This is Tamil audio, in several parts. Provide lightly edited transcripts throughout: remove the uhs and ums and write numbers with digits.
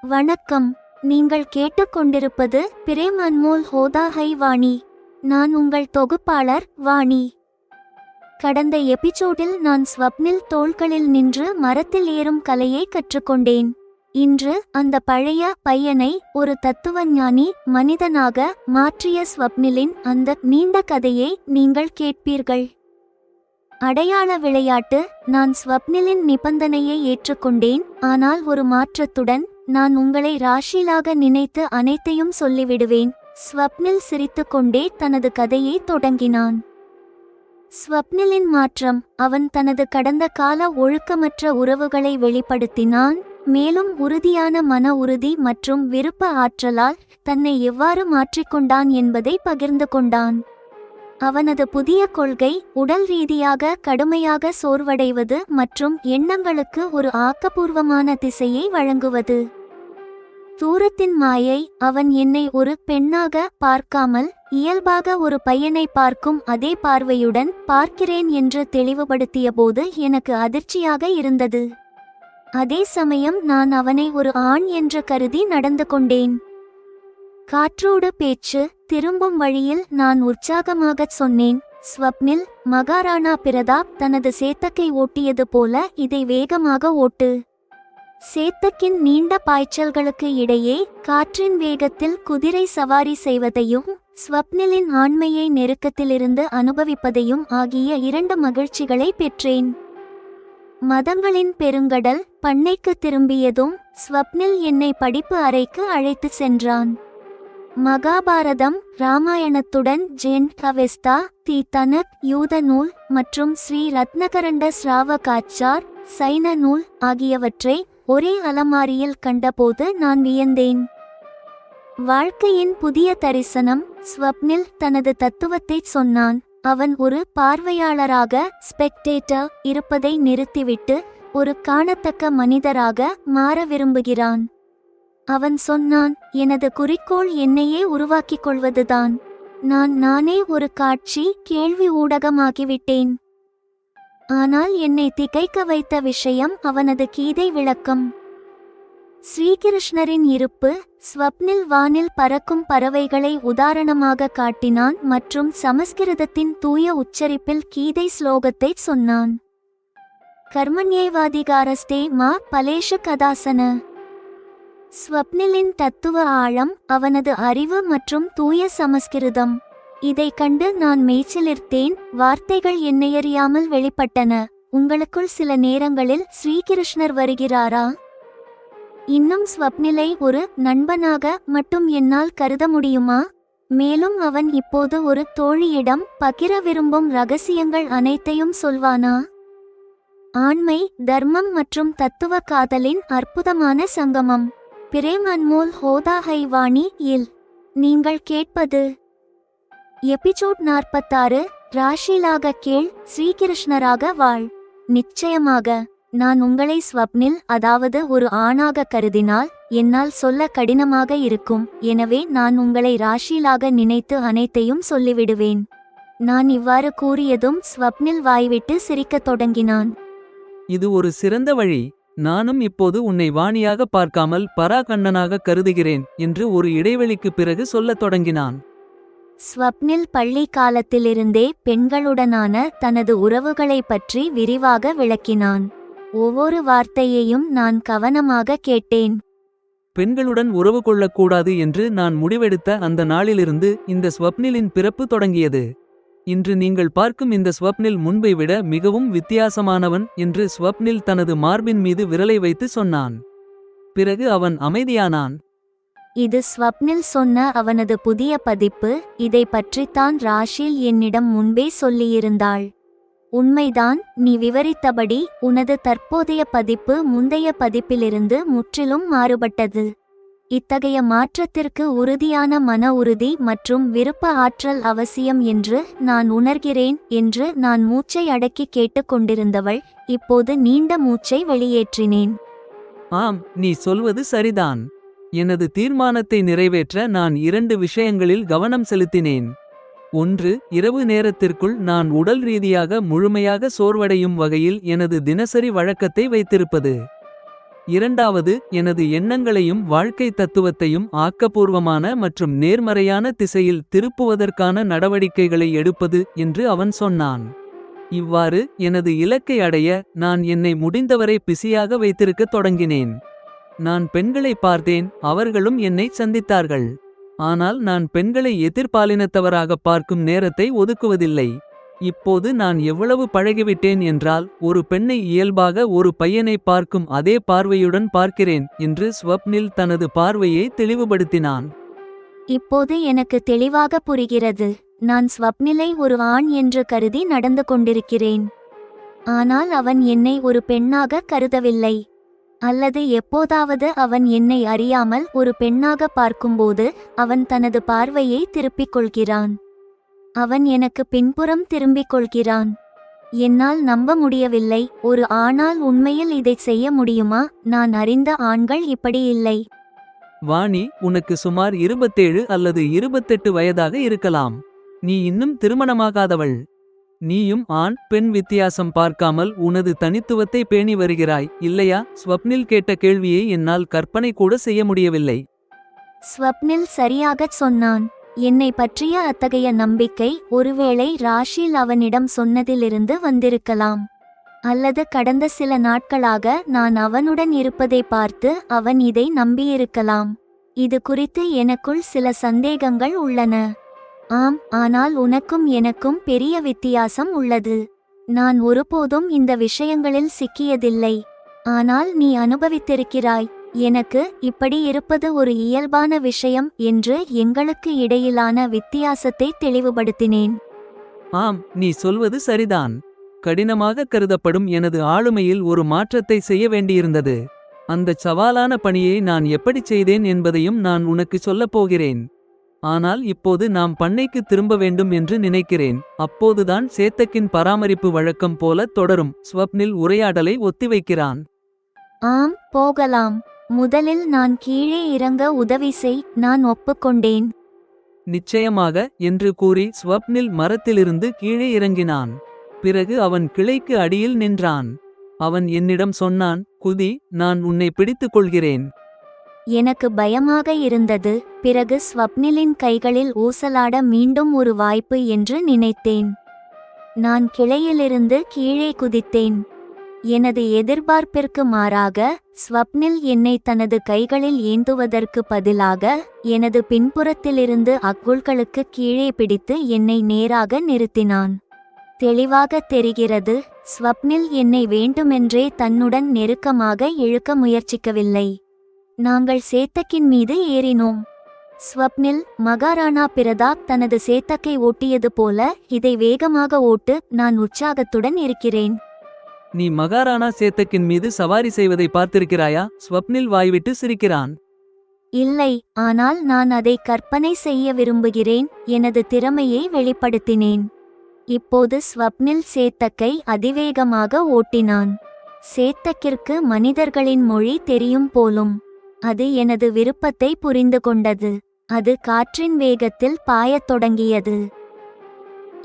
வணக்கம். நீங்கள் கேட்டுக்கொண்டிருப்பது பிரேம் அன்மோல் ஹோதா ஹை வாணி. நான் உங்கள் தொகுப்பாளர் வாணி. கடந்த எபிசோடில் நான் ஸ்வப்னில் தோள்களில் நின்று மரத்தில் ஏறும் கலையை கற்றுக்கொண்டேன். இன்று அந்த பழைய பையனை ஒரு தத்துவஞானி மனிதனாக மாற்றிய ஸ்வப்னிலின் அந்த நீண்ட கதையை நீங்கள் கேட்பீர்கள். அடையாள விளையாட்டு. நான் ஸ்வப்னிலின் நிபந்தனையை ஏற்றுக்கொண்டேன், ஆனால் ஒரு மாற்றத்துடன். நான் உங்களை ராஷிலாக நினைத்து அனைத்தையும் சொல்லிவிடுவேன். ஸ்வப்னில் சிரித்துக்கொண்டே தனது கதையை தொடங்கினான். ஸ்வப்னிலின் மாற்றம். அவன் தனது கடந்த கால ஒழுக்கமற்ற உறவுகளை வெளிப்படுத்தினான், மேலும் உறுதியான மன உறுதி மற்றும் விருப்ப ஆற்றலால் தன்னை எவ்வாறு மாற்றிக்கொண்டான் என்பதை பகிர்ந்து கொண்டான். அவனது புதிய கொள்கை உடல் ரீதியாக கடுமையாக சோர்வடைவது மற்றும் எண்ணங்களுக்கு ஒரு ஆக்கப்பூர்வமான திசையை வழங்குவது. தூரத்தின் மாயை. அவன் என்னை ஒரு பெண்ணாக பார்க்காமல் இயல்பாக ஒரு பையனை பார்க்கும் அதே பார்வையுடன் பார்க்கிறேன் என்று தெளிவுபடுத்தியபோது எனக்கு அதிர்ச்சியாக இருந்தது. அதே சமயம் நான் அவனை ஒரு ஆண் என்று கருதி நடந்து கொண்டேன். காற்றோடு பேச்சு. திரும்பும் வழியில் நான் உற்சாகமாகச் சொன்னேன், ஸ்வப்னில், மகாராணா பிரதாப் தனது சேத்தக்கை ஓட்டியது போல இதை வேகமாக ஓட்டு. சேத்தக்கின் நீண்ட பாய்ச்சல்களுக்கு இடையே காற்றின் வேகத்தில் குதிரை சவாரி செய்வதையும் ஸ்வப்னிலின் ஆண்மையை நெருக்கத்திலிருந்து அனுபவிப்பதையும் ஆகிய 2 மகிழ்ச்சிகளை பெற்றேன். மதங்களின் பெருங்கடல். பண்ணைக்கு திரும்பியதும் ஸ்வப்னில் என்னை படிப்பு அறைக்கு அழைத்து சென்றான். மகாபாரதம், ராமாயணத்துடன் ஜென் கவெஸ்தா, தி தனக் யூத நூல் மற்றும் ஸ்ரீ ரத்னகரண்ட ஸ்ராவகாச்சார் சைன நூல் ஆகியவற்றை ஒரே அலமாரியில் கண்டபோது நான் வியந்தேன். வாழ்க்கையின் புதிய தரிசனம். ஸ்வப்னில் தனது தத்துவத்தை சொன்னான். அவன் ஒரு பார்வையாளராக ஸ்பெக்டேட்டர் இருப்பதை நிறுத்திவிட்டு ஒரு காணத்தக்க மனிதராக மாற விரும்புகிறான். அவன் சொன்னான், எனது குறிக்கோள் என்னையே உருவாக்கிக் கொள்வதுதான். நானே ஒரு காட்சி கேள்வி ஊடகமாகிவிட்டேன். ஆனால் என்னை திகைக்க வைத்த விஷயம் அவனது கீதை விளக்கம். ஸ்ரீகிருஷ்ணரின் இருப்பு. ஸ்வப்னில் வானில் பறக்கும் பறவைகளை உதாரணமாக காட்டினான் மற்றும் சமஸ்கிருதத்தின் தூய உச்சரிப்பில் கீதை ஸ்லோகத்தை சொன்னான். கர்மண்யேவாதிகாரஸ்தே மா பலேஷு கதாசன. ஸ்வப்னிலின் தத்துவ ஆழம். அவனது அறிவு மற்றும் தூய சமஸ்கிருதம். இதை கண்டு நான் மெய்சிலிர்த்தேன். வார்த்தைகள் என்னையறியாமல் வெளிப்பட்டன. உங்களுக்குள் சில நேரங்களில் ஸ்ரீகிருஷ்ணர் வருகிறாரா? இன்னும் ஸ்வப்னிலை ஒரு நண்பனாக மட்டும் என்னால் கருத முடியுமா? மேலும் அவன் இப்போது ஒரு தோழியிடம் பகிர விரும்பும் ரகசியங்கள் அனைத்தையும் சொல்வானா? ஆண்மை, தர்மம் மற்றும் தத்துவ காதலின் அற்புதமான சங்கமம். பிரேம் அன்மோல் ஹோதா ஹை வாணி இல் நீங்கள் கேட்பது எபிசோட் 46. ராஷிலாக கேள், ஸ்ரீகிருஷ்ணராக வாழ். நிச்சயமாக. நான் உங்களை ஸ்வப்னில், அதாவது ஒரு ஆணாக கருதினால் என்னால் சொல்ல கடினமாக இருக்கும். எனவே நான் உங்களை ராஷிலாக நினைத்து அனைத்தையும் சொல்லிவிடுவேன். நான் இவ்வாறு கூறியதும் ஸ்வப்னில் வாய்விட்டு சிரிக்கத் தொடங்கினான். இது ஒரு சிறந்த வழி. நானும் இப்போது உன்னை வாணியாக பார்க்காமல் பராகண்ணனாக கருதுகிறேன் என்று ஒரு இடைவெளிக்கு பிறகு சொல்லத் தொடங்கினான். ஸ்வப்னில் பள்ளி காலத்திலிருந்தே பெண்களுடனான தனது உறவுகளை பற்றி விரிவாக விளக்கினான். ஒவ்வொரு வார்த்தையையும் நான் கவனமாக கேட்டேன். பெண்களுடன் உறவு கொள்ளக்கூடாது என்று நான் முடிவெடுத்த அந்த நாளிலிருந்து இந்த ஸ்வப்னிலின் பிறப்பு தொடங்கியது. இன்று நீங்கள் பார்க்கும் இந்த ஸ்வப்னில் முன்பை விட மிகவும் வித்தியாசமானவன் என்று ஸ்வப்னில் தனது மார்பின் மீது விரலை வைத்து சொன்னான். பிறகு அவன் அமைதியானான். இது ஸ்வப்னில் சொன்ன அவனது புதிய பதிப்பு. இதை பற்றித்தான் ராஷில் என்னிடம் முன்பே சொல்லியிருந்தாள். உண்மைதான், நீ விவரித்தபடி உனது தற்போதைய பதிப்பு முந்தைய பதிப்பிலிருந்து முற்றிலும் மாறுபட்டது. இத்தகைய மாற்றத்திற்கு உறுதியான மன உறுதி மற்றும் விருப்ப ஆற்றல் அவசியம் என்று நான் உணர்கிறேன் என்று நான் மூச்சை அடக்கி கேட்டுக்கொண்டிருந்தவள் இப்போது நீண்ட மூச்சை வெளியேற்றினேன். ஆம், நீ சொல்வது சரிதான். எனது தீர்மானத்தை நிறைவேற்ற நான் 2 விஷயங்களில் கவனம் செலுத்தினேன். ஒன்று, இரவு நேரத்திற்குள் நான் உடல் ரீதியாக முழுமையாக சோர்வடையும் வகையில் எனது தினசரி வழக்கத்தை வைத்திருப்பது. இரண்டாவது, எனது எண்ணங்களையும் வாழ்க்கை தத்துவத்தையும் ஆக்கப்பூர்வமான மற்றும் நேர்மறையான திசையில் திருப்புவதற்கான நடவடிக்கைகளை எடுப்பது என்று அவன் சொன்னான். இவ்வாறு எனது இலக்கை அடைய நான் என்னை முடிந்தவரை பிஸியாக வைத்திருக்கத் தொடங்கினேன். நான் பெண்களை பார்த்தேன், அவர்களும் என்னை சந்தித்தார்கள். ஆனால் நான் பெண்களை எதிர்பாலினத்தவராகப் பார்க்கும் நேரத்தை ஒதுக்குவதில்லை. இப்போது நான் எவ்வளவு பழகிவிட்டேன் என்றால், ஒரு பெண்ணை இயல்பாக ஒரு பையனை பார்க்கும் அதே பார்வையுடன் பார்க்கிறேன் என்று ஸ்வப்னில் தனது பார்வையை தெளிவுபடுத்தினான். இப்போது எனக்கு தெளிவாக புரிகிறது. நான் ஸ்வப்னிலை ஒரு ஆண் என்று கருதி நடந்து கொண்டிருக்கிறேன். ஆனால் அவன் என்னை ஒரு பெண்ணாக கருதவில்லை. அல்லது எப்போதாவது அவன் என்னை அறியாமல் ஒரு பெண்ணாக பார்க்கும்போது அவன் தனது பார்வையை திருப்பிக் கொள்கிறான். அவன் எனக்கு பின்புறம் திரும்பிக் கொள்கிறான். என்னால் நம்ப முடியவில்லை. ஒரு ஆணால் உண்மையில் இதைச் செய்ய முடியுமா? நான் அறிந்த ஆண்கள் இப்படி இல்லை. வாணி, உனக்கு சுமார் 27 அல்லது 28 வயதாக இருக்கலாம். நீ இன்னும் திருமணமாகாதவள். நீயும் ஆண் பெண் வித்தியாசம் பார்க்காமல் உனது தனித்துவத்தை பேணி வருகிறாய், இல்லையா? ஸ்வப்னில் கேட்ட கேள்வியை என்னால் கற்பனை கூட செய்ய முடியவில்லை. ஸ்வப்னில் சரியாகச் சொன்னான். என்னை பற்றிய அத்தகைய நம்பிக்கை ஒருவேளை ராஷில் அவனிடம் சொன்னதிலிருந்து வந்திருக்கலாம். அல்லது கடந்த சில நாட்களாக நான் அவனுடன் இருப்பதை பார்த்து அவன் இதை நம்பியிருக்கலாம். இது குறித்து எனக்குள் சில சந்தேகங்கள் உள்ளன. ஆம், ஆனால் உனக்கும் எனக்கும் பெரிய வித்தியாசம் உள்ளது. நான் ஒருபோதும் இந்த விஷயங்களில் சிக்கியதில்லை. ஆனால் நீ அனுபவித்திருக்கிறாய். எனக்கு இப்படி இருப்பது ஒரு இயல்பான விஷயம் என்று எங்களுக்கு இடையிலான வித்தியாசத்தை தெளிவுபடுத்தினேன். ஆம், நீ சொல்வது சரிதான். கடினமாக கருதப்படும் எனது ஆளுமையில் ஒரு மாற்றத்தை செய்ய வேண்டியிருந்தது. அந்தச் சவாலான பணியை நான் எப்படிச் செய்தேன் என்பதையும் நான் உனக்கு சொல்லப் போகிறேன். ஆனால் இப்போது நாம் பண்ணைக்கு திரும்ப வேண்டும் என்று நினைக்கிறேன். அப்போதுதான் சேத்தக்கின் பராமரிப்பு வழக்கம் போல தொடரும். ஸ்வப்னில் உரையாடலை ஒத்திவைக்கிறான். ஆம், போகலாம். முதலில் நான் கீழே இறங்க உதவி செய். நான் ஒப்புக்கொண்டேன். நிச்சயமாக என்று கூறி ஸ்வப்னில் மரத்திலிருந்து கீழே இறங்கினான். பிறகு அவன் கிளைக்கு அடியில் நின்றான். அவன் என்னிடம் சொன்னான், குதி, நான் உன்னை பிடித்துக் கொள்கிறேன். எனக்கு பயமாக இருந்தது. பிறகு ஸ்வப்னிலின் கைகளில் ஊசலாட மீண்டும் ஒரு வாய்ப்பு என்று நினைத்தேன். நான் கிளையிலிருந்து கீழே குதித்தேன். எனது எதிர்பார்ப்பிற்கு மாறாக ஸ்வப்னில் என்னை தனது கைகளில் ஏந்துவதற்கு பதிலாக எனது பின்புறத்திலிருந்து அக்குள்களுக்கு கீழே பிடித்து என்னை நேராக நிறுத்தினான். தெளிவாக தெரிகிறது, ஸ்வப்னில் என்னை வேண்டுமென்றே தன்னுடன் நெருக்கமாக இழுக்க முயற்சிக்கவில்லை. நாங்கள் சேத்தக்கின் மீது ஏறினோம். ஸ்வப்னில், மகாராணா பிரதாப் தனது சேத்தக்கை ஓட்டியது போல இதை வேகமாக ஓட்டு. நான் உற்சாகத்துடன் இருக்கிறேன். நீ மகாராணா சேத்தக்கின் மீது சவாரி செய்வதை பார்த்திருக்கிறாயா? ஸ்வப்னில் வாய்விட்டு சிரிக்கிறான். இல்லை, ஆனால் நான் அதை கற்பனை செய்ய விரும்புகிறேன். எனது திறமையை வெளிப்படுத்தினேன். இப்போது ஸ்வப்னில் சேத்தக்கை அதிவேகமாக ஓட்டினான். சேத்தக்கிற்கு மனிதர்களின் மொழி தெரியும் போலும். அது எனது விருப்பத்தை புரிந்து கொண்டது. அது காற்றின் வேகத்தில் பாயத் தொடங்கியது.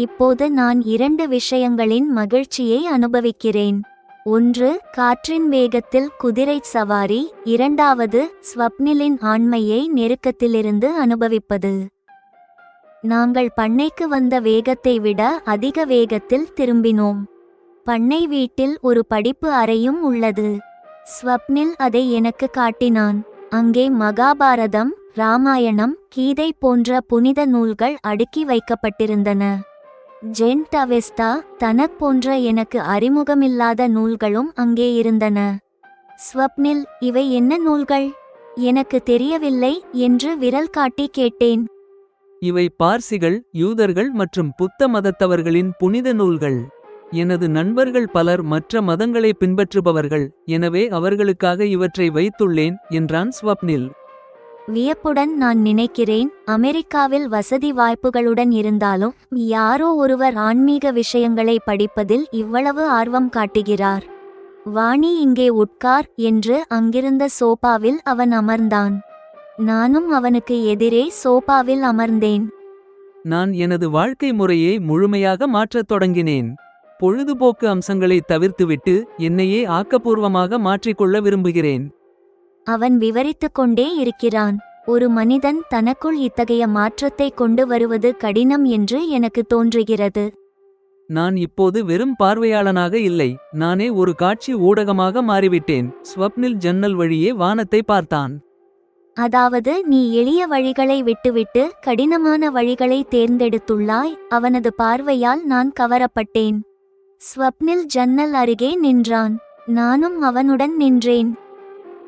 இப்போது நான் 2 விஷயங்களின் மகிழ்ச்சியை அனுபவிக்கிறேன். ஒன்று, காற்றின் வேகத்தில் குதிரை சவாரி. இரண்டாவது, ஸ்வப்னிலின் ஆண்மையை நெருக்கத்திலிருந்து அனுபவிப்பது. நாங்கள் பண்ணைக்கு வந்த வேகத்தை விட அதிக வேகத்தில் திரும்பினோம். பண்ணை வீட்டில் ஒரு படிப்பு அறையும் உள்ளது. ஸ்வப்னில் அதை எனக்கு காட்டினான். அங்கே மகாபாரதம், ராமாயணம், கீதை போன்ற புனித நூல்கள் அடுக்கி வைக்கப்பட்டிருந்தன. ஜென்ட் அவெஸ்தா, தனக் போன்ற எனக்கு அறிமுகமில்லாத நூல்களும் அங்கே இருந்தன. ஸ்வப்னில், இவை என்ன நூல்கள்? எனக்கு தெரியவில்லை என்று விரல் காட்டி கேட்டேன். இவை பார்சிகள், யூதர்கள் மற்றும் புத்த மதத்தவர்களின் புனித நூல்கள். எனது நண்பர்கள் பலர் மற்ற மதங்களை பின்பற்றுபவர்கள், எனவே அவர்களுக்காக இவற்றை வைத்துள்ளேன் என்றான் ஸ்வப்னில். வியப்புடன் நான் நினைக்கிறேன், அமெரிக்காவில் வசதி வாய்ப்புகளுடன் இருந்தாலும் யாரோ ஒருவர் ஆன்மீக விஷயங்களை படிப்பதில் இவ்வளவு ஆர்வம் காட்டுகிறார். வாணி, இங்கே உட்கார் என்று அங்கிருந்த சோபாவில் அவன் அமர்ந்தான். நானும் அவனுக்கு எதிரே சோபாவில் அமர்ந்தேன். நான் எனது வாழ்க்கை முறையை முழுமையாக மாற்றத் தொடங்கினேன். பொழுதுபோக்கு அம்சங்களை தவிர்த்துவிட்டு என்னையே ஆக்கப்பூர்வமாக மாற்றிக்கொள்ள விரும்புகிறேன். அவன் விவரித்துக் கொண்டே இருக்கிறான். ஒரு மனிதன் தனக்குள் இத்தகைய மாற்றத்தை கொண்டு வருவது கடினம் என்று எனக்கு தோன்றுகிறது. நான் இப்போது வெறும் பார்வையாளனாக இல்லை, நானே ஒரு காட்சி ஊடகமாக மாறிவிட்டேன். ஸ்வப்னில் ஜன்னல் வழியே வானத்தை பார்த்தான். அதாவது நீ எளிய வழிகளை விட்டுவிட்டு கடினமான வழிகளை தேர்ந்தெடுத்துள்ளாய். அவனது பார்வையால் நான் கவரப்பட்டேன். ஸ்வப்னில் ஜன்னல் அருகே நின்றான். நானும் அவனுடன் நின்றேன்.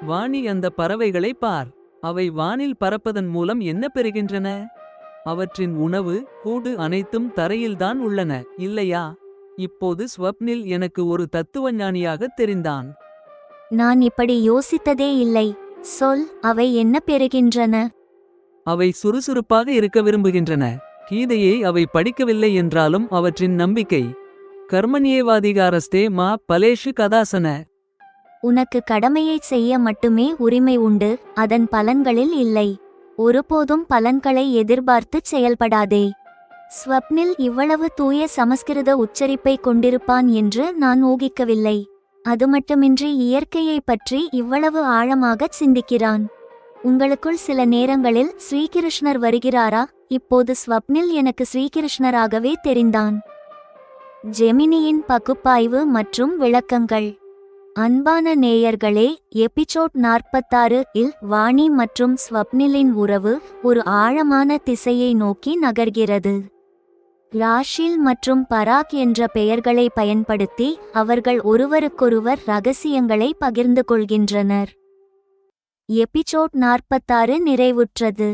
வாணி, அந்த பறவைகளை பார். அவை வானில் பறப்பதன் மூலம் என்ன பெறுகின்றன? அவற்றின் உணவு, கூடு அனைத்தும் தரையில்தான் உள்ளன, இல்லையா? இப்போது ஸ்வப்னில் எனக்கு ஒரு தத்துவஞானியாகத் தெரிந்தான். நான் இப்படி யோசித்ததே இல்லை. சொல், அவை என்ன பெறுகின்றன? அவை சுறுசுறுப்பாக இருக்க விரும்புகின்றன. கீதையை அவை படிக்கவில்லை என்றாலும் அவற்றின் நம்பிக்கை. கர்மண்யேவாதிகாரஸ்தே மா பலேஷு கதாசன. உனக்கு கடமையைச் செய்ய மட்டுமே உரிமை உண்டு, அதன் பலன்களில் இல்லை. ஒருபோதும் பலன்களை எதிர்பார்த்துச் செயல்படாதே. ஸ்வப்னில் இவ்வளவு தூய சமஸ்கிருத உச்சரிப்பை கொண்டிருப்பான் என்று நான் ஊகிக்கவில்லை. அது மட்டுமின்றி இயற்கையை பற்றி இவ்வளவு ஆழமாகச் சிந்திக்கிறான். உங்களுக்குள் சில நேரங்களில் ஸ்ரீகிருஷ்ணர் வருகிறாரா? இப்போது ஸ்வப்னில் எனக்கு ஸ்ரீகிருஷ்ணராகவே தெரிந்தான். ஜெமினியின் பகுப்பாய்வு மற்றும் விளக்கங்கள். அன்பான நேயர்களே, எபிசோட் 46 இல் வாணி மற்றும் ஸ்வப்னிலின் உறவு ஒரு ஆழமான திசையை நோக்கி நகர்கிறது. ராஷில் மற்றும் பராக் என்ற பெயர்களை பயன்படுத்தி அவர்கள் ஒருவருக்கொருவர் ரகசியங்களை பகிர்ந்து கொள்கின்றனர். எபிசோட் 46 நிறைவுற்றது.